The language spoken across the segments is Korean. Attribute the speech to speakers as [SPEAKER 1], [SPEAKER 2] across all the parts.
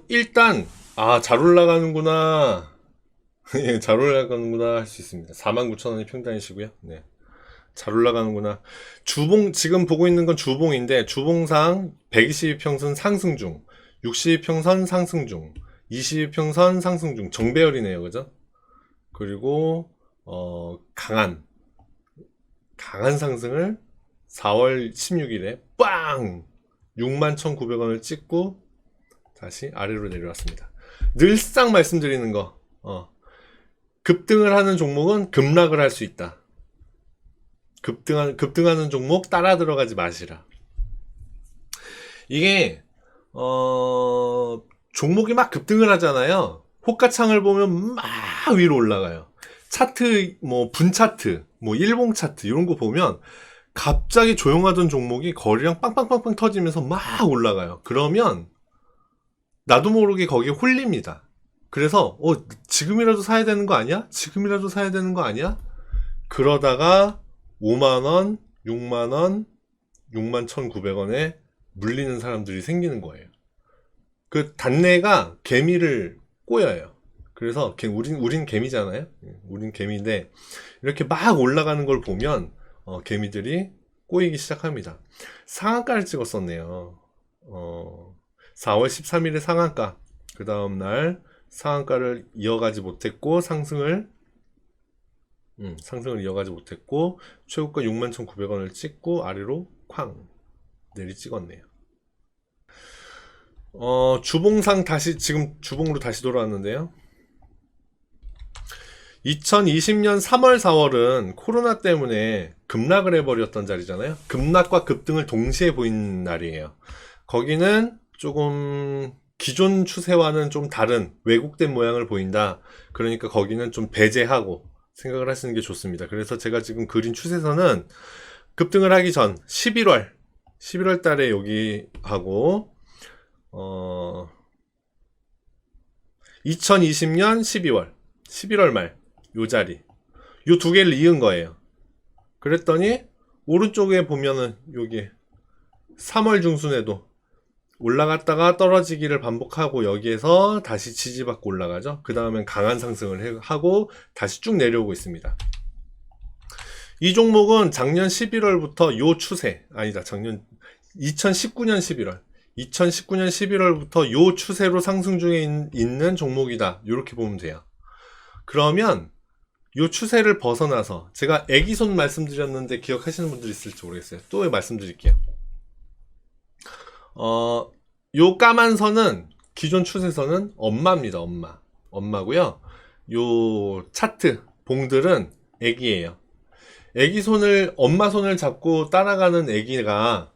[SPEAKER 1] 일단, 잘 올라가는구나. 예, 잘 올라가는구나 할 수 있습니다. 49,000원이 평단이시고요. 네. 잘 올라가는구나. 지금 보고 있는 건 주봉인데, 주봉상 120평선 상승 중, 60평선 상승 중, 20평선 상승 중, 정배열이네요. 그죠? 그리고, 강한 상승을 4월 16일에 빵! 61,900원을 찍고 다시 아래로 내려왔습니다. 늘상 말씀드리는 거, 급등을 하는 종목은 급락을 할 수 있다. 급등하는 종목 따라 들어가지 마시라. 이게, 종목이 막 급등을 하잖아요. 호가창을 보면 막 위로 올라가요. 차트, 분차트, 일봉 차트, 이런 거 보면 갑자기 조용하던 종목이 거리랑 빵빵빵빵 터지면서 막 올라가요. 그러면 나도 모르게 거기에 홀립니다. 그래서 지금이라도 사야 되는 거 아니야? 지금이라도 사야 되는 거 아니야? 그러다가 5만원, 6만원, 61,900원에 물리는 사람들이 생기는 거예요. 그 단내가 개미를 꼬여요. 그래서 우린 개미잖아요. 우린 개미인데 이렇게 막 올라가는 걸 보면 개미들이 꼬이기 시작합니다. 상한가를 찍었었네요. 4월 13일에 상한가. 그 다음날 상한가를 이어가지 못했고 상승을 이어가지 못했고 최고가 61,900원을 찍고 아래로 쾅 내리 찍었네요. 주봉상 지금 주봉으로 다시 돌아왔는데요. 2020년 3월, 4월은 코로나 때문에 급락을 해버렸던 자리잖아요. 급락과 급등을 동시에 보인 날이에요. 거기는 조금 기존 추세와는 좀 다른 왜곡된 모양을 보인다. 그러니까 거기는 좀 배제하고 생각을 하시는 게 좋습니다. 그래서 제가 지금 그린 추세선은 급등을 하기 전 11월 달에 여기 하고 2020년 11월 말 요 자리 요 두 개를 이은 거예요. 그랬더니 오른쪽에 보면은 여기 3월 중순에도 올라갔다가 떨어지기를 반복하고 여기에서 다시 지지받고 올라가죠. 그 다음엔 강한 상승을 하고 다시 쭉 내려오고 있습니다. 이 종목은 작년 11월부터 요 추세, 아니다, 2019년 11월. 2019년 11월부터 요 추세로 상승 중에 있는 종목이다. 이렇게 보면 돼요. 그러면 요 추세를 벗어나서 제가 애기손 말씀드렸는데 기억하시는 분들 있을지 모르겠어요. 또 말씀드릴게요. 요 까만 선은 기존 추세선은 엄마입니다. 엄마고요. 요 차트 봉들은 애기예요. 엄마 손을 잡고 따라가는 애기가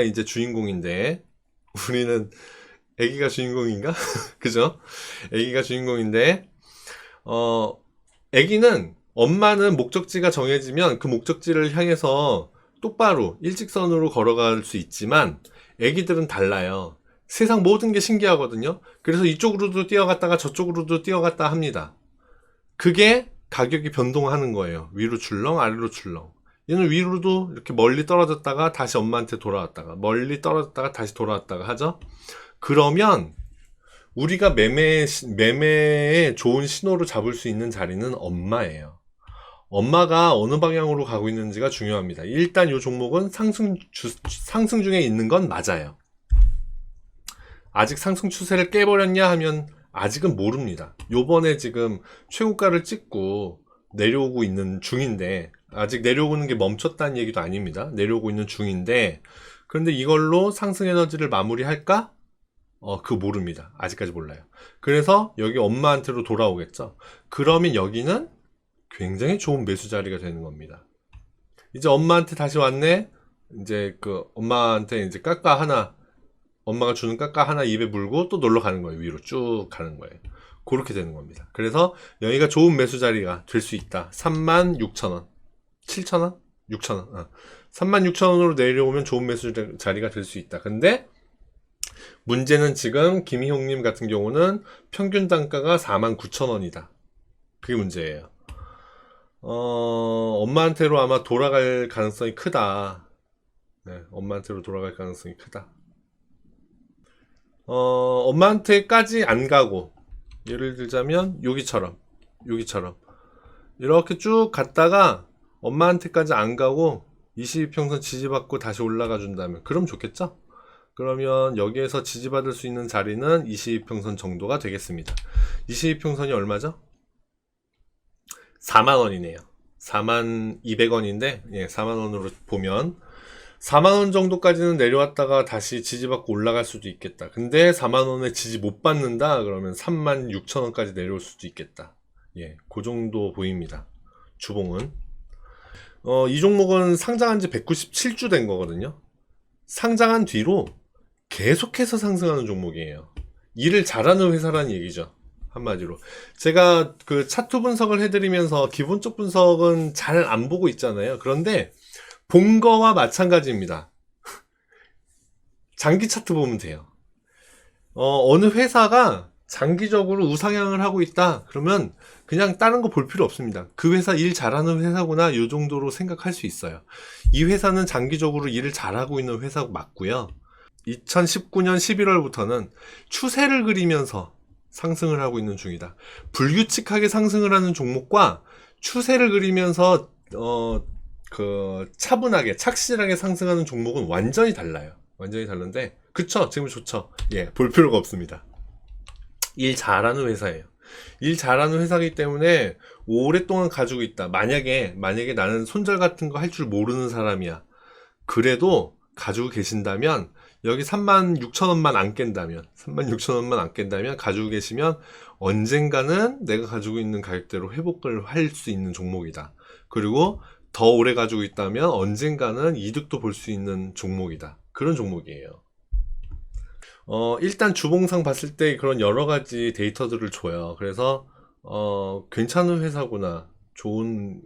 [SPEAKER 1] 이제 주인공인데 우리는 애기가 주인공인가? 그죠? 애기가 주인공인데 애기는 엄마는 목적지가 정해지면 그 목적지를 향해서 똑바로 일직선으로 걸어갈 수 있지만 애기들은 달라요. 세상 모든 게 신기하거든요. 그래서 이쪽으로도 뛰어갔다가 저쪽으로도 뛰어갔다 합니다. 그게 가격이 변동하는 거예요. 위로 출렁 아래로 출렁. 얘는 위로도 이렇게 멀리 떨어졌다가 다시 엄마한테 돌아왔다가 멀리 떨어졌다가 다시 돌아왔다가 하죠. 그러면 우리가 매매에 좋은 신호를 잡을 수 있는 자리는 엄마예요. 엄마가 어느 방향으로 가고 있는지가 중요합니다. 일단 이 종목은 상승 중에 있는 건 맞아요. 아직 상승 추세를 깨버렸냐 하면 아직은 모릅니다. 요번에 지금 최고가를 찍고 내려오고 있는 중인데 아직 내려오는 게 멈췄다는 얘기도 아닙니다. 내려오고 있는 중인데 그런데 이걸로 상승 에너지를 마무리할까? 그거 모릅니다. 아직까지 몰라요. 그래서 여기 엄마한테로 돌아오겠죠. 그러면 여기는 굉장히 좋은 매수 자리가 되는 겁니다. 이제 엄마한테 다시 왔네. 이제 그 엄마한테 이제 엄마가 주는 까까 하나 입에 물고 또 놀러 가는 거예요. 위로 쭉 가는 거예요. 그렇게 되는 겁니다. 그래서 여기가 좋은 매수 자리가 될 수 있다. 36,000원, 7,000원, 6,000원. 36,000원으로 내려오면 좋은 매수 자리가 될 수 있다. 근데 문제는 지금 김희용님 같은 경우는 평균 단가가 49,000원이다. 그게 문제예요. 엄마한테로 아마 돌아갈 가능성이 크다. 네, 엄마한테로 돌아갈 가능성이 크다. 엄마한테까지 안 가고, 예를 들자면 여기처럼 이렇게 쭉 갔다가 엄마한테까지 안 가고 22평선 지지받고 다시 올라가 준다면 그럼 좋겠죠? 그러면 여기에서 지지받을 수 있는 자리는 22평선 정도가 되겠습니다. 22평선이 얼마죠? 4만원이네요. 42,200원인데, 예, 4만원으로 보면 4만원 정도까지는 내려왔다가 다시 지지받고 올라갈 수도 있겠다. 근데 4만원에 지지 못 받는다? 그러면 36,000원까지 내려올 수도 있겠다. 예, 그 정도 보입니다. 주봉은. 이 종목은 상장한 지 197주 된 거거든요. 상장한 뒤로 계속해서 상승하는 종목이에요. 일을 잘하는 회사라는 얘기죠. 한마디로. 제가 그 차트 분석을 해드리면서 기본적 분석은 잘 안 보고 있잖아요. 그런데 본 거와 마찬가지입니다. 장기 차트 보면 돼요. 어느 회사가 장기적으로 우상향을 하고 있다. 그러면 그냥 다른 거 볼 필요 없습니다. 그 회사 일 잘하는 회사구나. 이 정도로 생각할 수 있어요. 이 회사는 장기적으로 일을 잘하고 있는 회사 맞고요. 2019년 11월부터는 추세를 그리면서 상승을 하고 있는 중이다. 불규칙하게 상승을 하는 종목과 추세를 그리면서 차분하게 착실하게 상승하는 종목은 완전히 달라요. 완전히 다른데 그쵸? 지금 좋죠? 예, 볼 필요가 없습니다. 일 잘하는 회사예요. 일 잘하는 회사이기 때문에 오랫동안 가지고 있다. 만약에 나는 손절 같은 거 할 줄 모르는 사람이야. 그래도 가지고 계신다면 여기 36,000원만 안 깬다면 36,000원만 안 깬다면 가지고 계시면 언젠가는 내가 가지고 있는 가격대로 회복을 할 수 있는 종목이다. 그리고 더 오래 가지고 있다면 언젠가는 이득도 볼 수 있는 종목이다. 그런 종목이에요. 일단 주봉상 봤을 때 그런 여러 가지 데이터들을 줘요. 그래서 괜찮은 회사구나. 좋은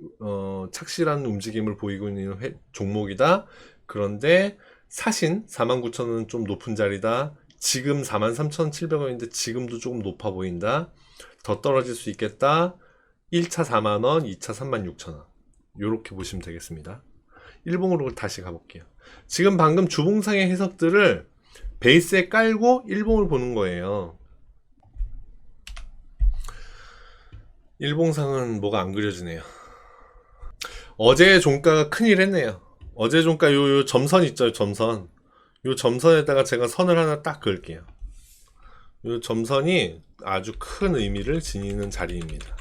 [SPEAKER 1] 착실한 움직임을 보이고 있는 종목이다. 그런데 사신 49,000원은 좀 높은 자리다. 지금 43,700원인데 지금도 조금 높아 보인다. 더 떨어질 수 있겠다. 1차 4만원, 2차 36,000원. 요렇게 보시면 되겠습니다. 일봉으로 다시 가볼게요. 지금 방금 주봉상의 해석들을 베이스에 깔고 일봉을 보는 거예요. 일봉상은 뭐가 안 그려지네요. 어제 종가가 큰일 했네요. 어제 종가 요 점선 있죠, 점선. 요 점선에다가 제가 선을 하나 딱 그을게요. 요 점선이 아주 큰 의미를 지니는 자리입니다.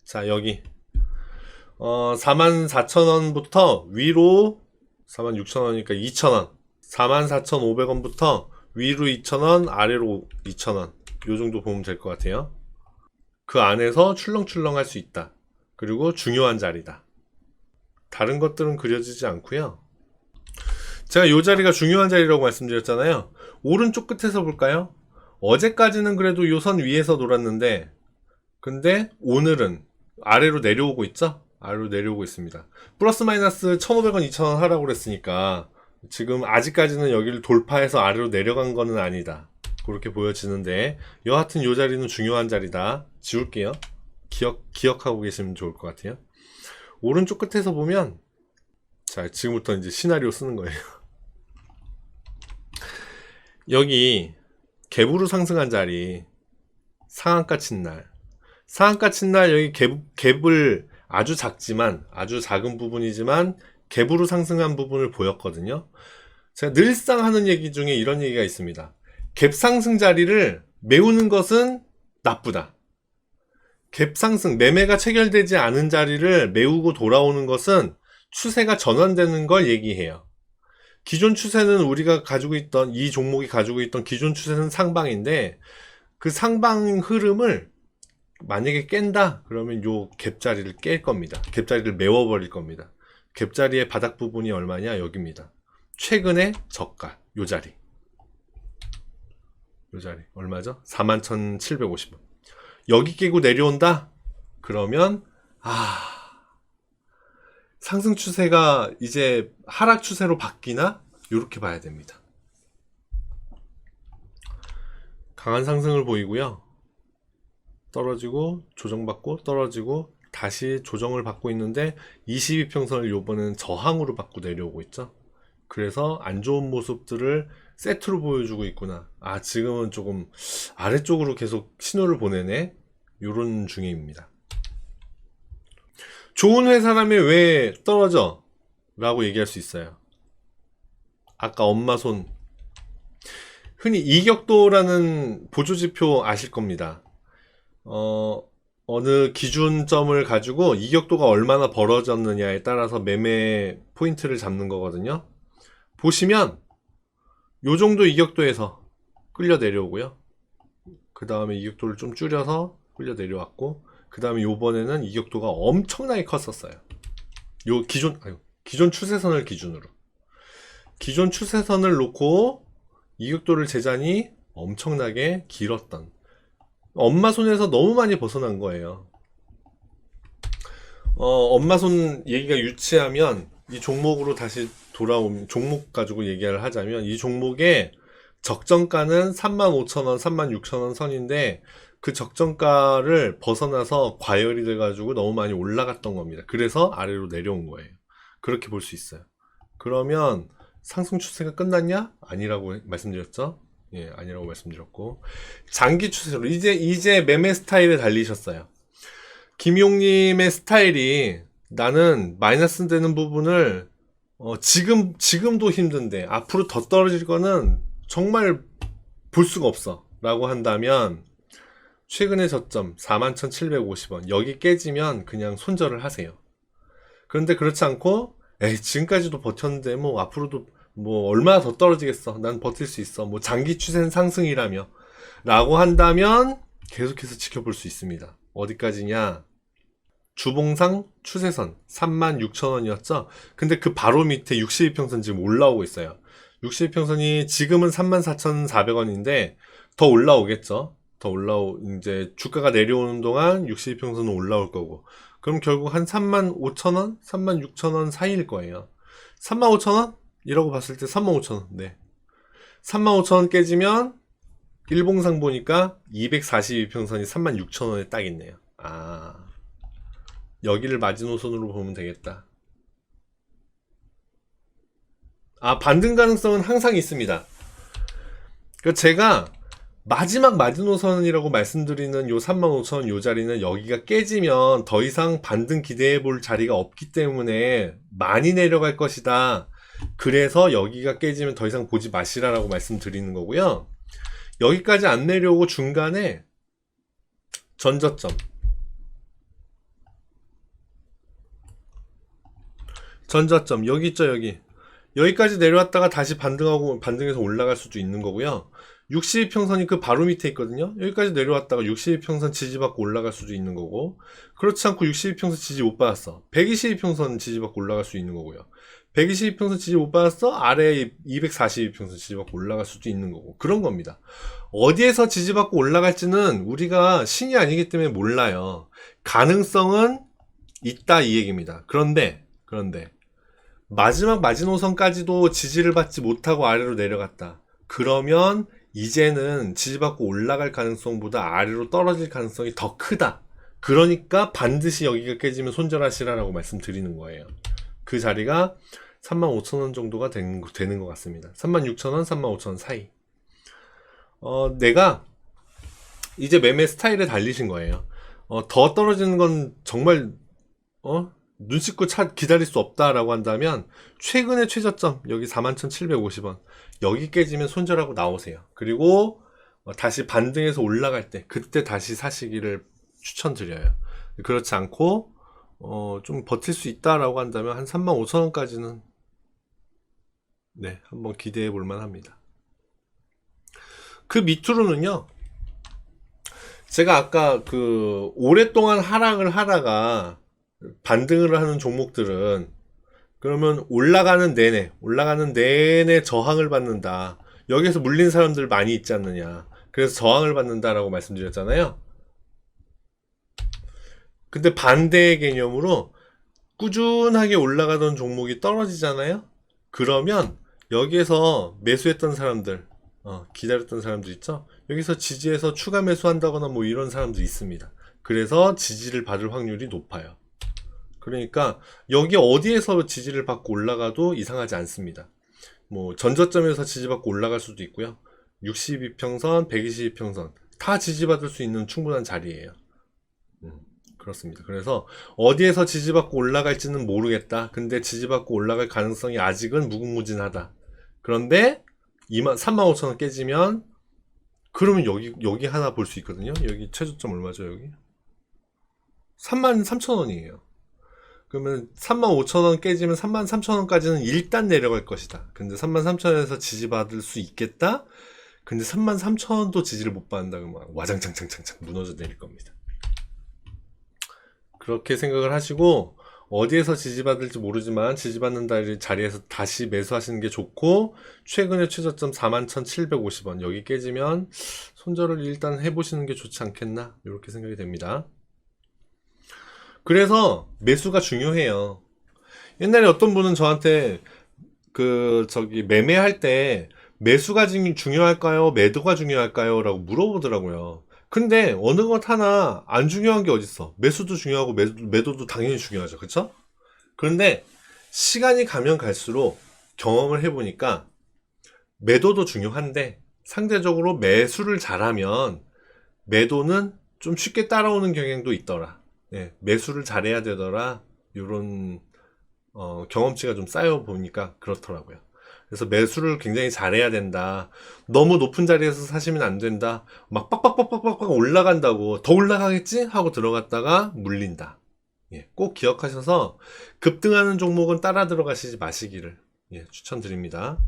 [SPEAKER 1] 자, 여기 44,000원부터 위로 46,000원이니까 2,000원, 44,500원부터 위로 2,000원, 아래로 2,000원, 요 정도 보면 될 것 같아요. 그 안에서 출렁출렁 할 수 있다. 그리고 중요한 자리다. 다른 것들은 그려지지 않고요. 제가 요 자리가 중요한 자리라고 말씀드렸잖아요. 오른쪽 끝에서 볼까요? 어제까지는 그래도 요 선 위에서 놀았는데 근데 오늘은 아래로 내려오고 있죠? 아래로 내려오고 있습니다. 플러스 마이너스 1,500원, 2,000원 하라고 그랬으니까 지금 아직까지는 여기를 돌파해서 아래로 내려간 거는 아니다. 그렇게 보여지는데 여하튼 요 자리는 중요한 자리다. 지울게요. 기억하고 계시면 좋을 것 같아요. 오른쪽 끝에서 보면 자, 지금부터 이제 시나리오 쓰는 거예요. 여기 갭으로 상승한 자리 상한가 친 날 여기 갭을 아주 작지만 아주 작은 부분이지만 갭으로 상승한 부분을 보였거든요. 제가 늘상 하는 얘기 중에 이런 얘기가 있습니다. 갭 상승 자리를 메우는 것은 나쁘다. 갭 상승, 매매가 체결되지 않은 자리를 메우고 돌아오는 것은 추세가 전환되는 걸 얘기해요. 기존 추세는 우리가 가지고 있던, 이 종목이 가지고 있던 기존 추세는 상방인데 그 상방 흐름을 만약에 깬다 그러면 요 갭자리를 깰 겁니다. 갭자리를 메워버릴 겁니다. 갭자리의 바닥 부분이 얼마냐? 여기입니다. 최근의 저가 요 자리 얼마죠? 41,750원. 여기 깨고 내려온다? 그러면 상승 추세가 이제 하락 추세로 바뀌나? 이렇게 봐야 됩니다. 강한 상승을 보이고요. 떨어지고 조정받고 떨어지고 다시 조정을 받고 있는데 22평선을 요번에는 저항으로 받고 내려오고 있죠. 그래서 안 좋은 모습들을 세트로 보여주고 있구나. 아, 지금은 조금 아래쪽으로 계속 신호를 보내네. 요런 중입니다. 좋은 회사라면 왜 떨어져? 라고 얘기할 수 있어요. 아까 엄마 손. 흔히 이격도라는 보조지표 아실 겁니다. 어느 기준점을 가지고 이격도가 얼마나 벌어졌느냐에 따라서 매매 포인트를 잡는 거거든요. 보시면 요 정도 이격도에서 끌려 내려오고요. 그 다음에 이격도를 좀 줄여서 끌려 내려왔고, 그 다음에 요번에는 이격도가 엄청나게 컸었어요. 요 기존 추세선을 기준으로. 기존 추세선을 놓고 이격도를 재자니 엄청나게 길었던, 엄마 손에서 너무 많이 벗어난 거예요. 엄마 손 얘기가 유치하면 이 종목으로 다시 돌아오면, 종목 가지고 얘기를 하자면 이 종목의 적정가는 35,000원, 36,000원 선인데 그 적정가를 벗어나서 과열이 돼가지고 너무 많이 올라갔던 겁니다. 그래서 아래로 내려온 거예요. 그렇게 볼 수 있어요. 그러면 상승 추세가 끝났냐? 아니라고 말씀드렸죠? 예, 아니라고 말씀드렸고, 장기 추세로 이제 매매 스타일에 달리셨어요. 김용님의 스타일이, 나는 마이너스 되는 부분을 지금도 힘든데 앞으로 더 떨어질 거는 정말 볼 수가 없어 라고 한다면, 최근의 저점 41,750원 여기 깨지면 그냥 손절을 하세요. 그런데 그렇지 않고, 에이, 지금까지도 버텼는데 뭐 앞으로도 뭐 얼마나 더 떨어지겠어, 난 버틸 수 있어, 뭐 장기 추세는 상승이라며 라고 한다면 계속해서 지켜볼 수 있습니다. 어디까지냐? 주봉상 추세선 36,000원이었죠. 근데 그 바로 밑에 62평선 지금 올라오고 있어요. 62평선이 지금은 34,400원인데 더 올라오겠죠. 이제 주가가 내려오는 동안 62평선은 올라올 거고, 그럼 결국 한 35,000원, 36,000원 사이일 거예요. 35,000원? 이라고 봤을 때 35,000원. 네. 35,000원 깨지면 일봉상 보니까 242평선이 36,000원에 딱 있네요. 아, 여기를 마지노선으로 보면 되겠다. 아, 반등 가능성은 항상 있습니다. 그 제가 마지막 마지노선이라고 말씀드리는 요 35,000원 요 자리는 여기가 깨지면 더 이상 반등 기대해 볼 자리가 없기 때문에 많이 내려갈 것이다. 그래서 여기가 깨지면 더 이상 보지 마시라라고 말씀드리는 거고요. 여기까지 안 내려오고 중간에 전저점 여기 있죠. 여기까지 내려왔다가 다시 반등해서 올라갈 수도 있는 거고요. 62평선이 그 바로 밑에 있거든요. 여기까지 내려왔다가 62평선 지지받고 올라갈 수도 있는 거고, 그렇지 않고 62평선 지지 못 받았어, 122평선 지지받고 올라갈 수 있는 거고요. 122평선 지지 못 받았어, 아래에 242평선 지지받고 올라갈 수도 있는 거고, 그런 겁니다. 어디에서 지지받고 올라갈지는 우리가 신이 아니기 때문에 몰라요. 가능성은 있다, 이 얘기입니다. 그런데 마지막 마지노선까지도 지지를 받지 못하고 아래로 내려갔다. 그러면 이제는 지지받고 올라갈 가능성보다 아래로 떨어질 가능성이 더 크다. 그러니까 반드시 여기가 깨지면 손절하시라라고 말씀드리는 거예요. 그 자리가 35,000원 정도가 되는 것 같습니다. 36,000원, 35,000원 사이. 내가 이제 매매 스타일에 달리신 거예요. 더 떨어지는 건 정말 눈 씻고 기다릴 수 없다라고 한다면 최근의 최저점 여기 41,750원 여기 깨지면 손절하고 나오세요. 그리고 다시 반등해서 올라갈 때 그때 다시 사시기를 추천드려요. 그렇지 않고 좀 버틸 수 있다라고 한다면 한 35,000원까지는 네, 한번 기대해 볼 만합니다. 그 밑으로는요, 제가 아까 그 오랫동안 하락을 하다가 반등을 하는 종목들은 그러면 올라가는 내내 저항을 받는다. 여기서 물린 사람들 많이 있지 않느냐. 그래서 저항을 받는다라고 말씀드렸잖아요. 근데 반대의 개념으로 꾸준하게 올라가던 종목이 떨어지잖아요. 그러면 여기에서 매수했던 사람들, 기다렸던 사람들 있죠. 여기서 지지해서 추가 매수한다거나 뭐 이런 사람들이 있습니다. 그래서 지지를 받을 확률이 높아요. 그러니까 여기 어디에서 지지를 받고 올라가도 이상하지 않습니다. 뭐 전저점에서 지지받고 올라갈 수도 있고요. 62평선, 122평선 다 지지받을 수 있는 충분한 자리예요. 그렇습니다. 그래서 어디에서 지지받고 올라갈지는 모르겠다. 근데 지지받고 올라갈 가능성이 아직은 무궁무진하다. 그런데 35,000원 깨지면 그러면 여기 하나 볼 수 있거든요. 여기 최저점 얼마죠? 여기 33,000원이에요. 그러면 35,000원 깨지면 33,000원까지는 일단 내려갈 것이다. 근데 33,000원에서 지지받을 수 있겠다? 근데 33,000원도 지지를 못 받는다. 그러면 와장창창창창 무너져 내릴 겁니다. 그렇게 생각을 하시고 어디에서 지지받을지 모르지만 지지받는 자리에서 다시 매수하시는 게 좋고, 최근의 최저점 41,750원 여기 깨지면 손절을 일단 해보시는 게 좋지 않겠나, 이렇게 생각이 됩니다. 그래서 매수가 중요해요. 옛날에 어떤 분은 저한테 매매할 때 매수가 중요할까요? 매도가 중요할까요? 라고 물어보더라고요. 근데 어느 것 하나 안 중요한 게 어딨어. 매수도 중요하고 매도도 당연히 중요하죠. 그쵸? 그런데 시간이 가면 갈수록 경험을 해보니까 매도도 중요한데 상대적으로 매수를 잘하면 매도는 좀 쉽게 따라오는 경향도 있더라. 예, 매수를 잘해야 되더라. 이런 경험치가 좀 쌓여 보니까 그렇더라고요. 그래서 매수를 굉장히 잘해야 된다. 너무 높은 자리에서 사시면 안 된다. 막 빡빡빡빡빡 올라간다고 더 올라가겠지? 하고 들어갔다가 물린다. 예, 꼭 기억하셔서 급등하는 종목은 따라 들어가시지 마시기를 추천드립니다.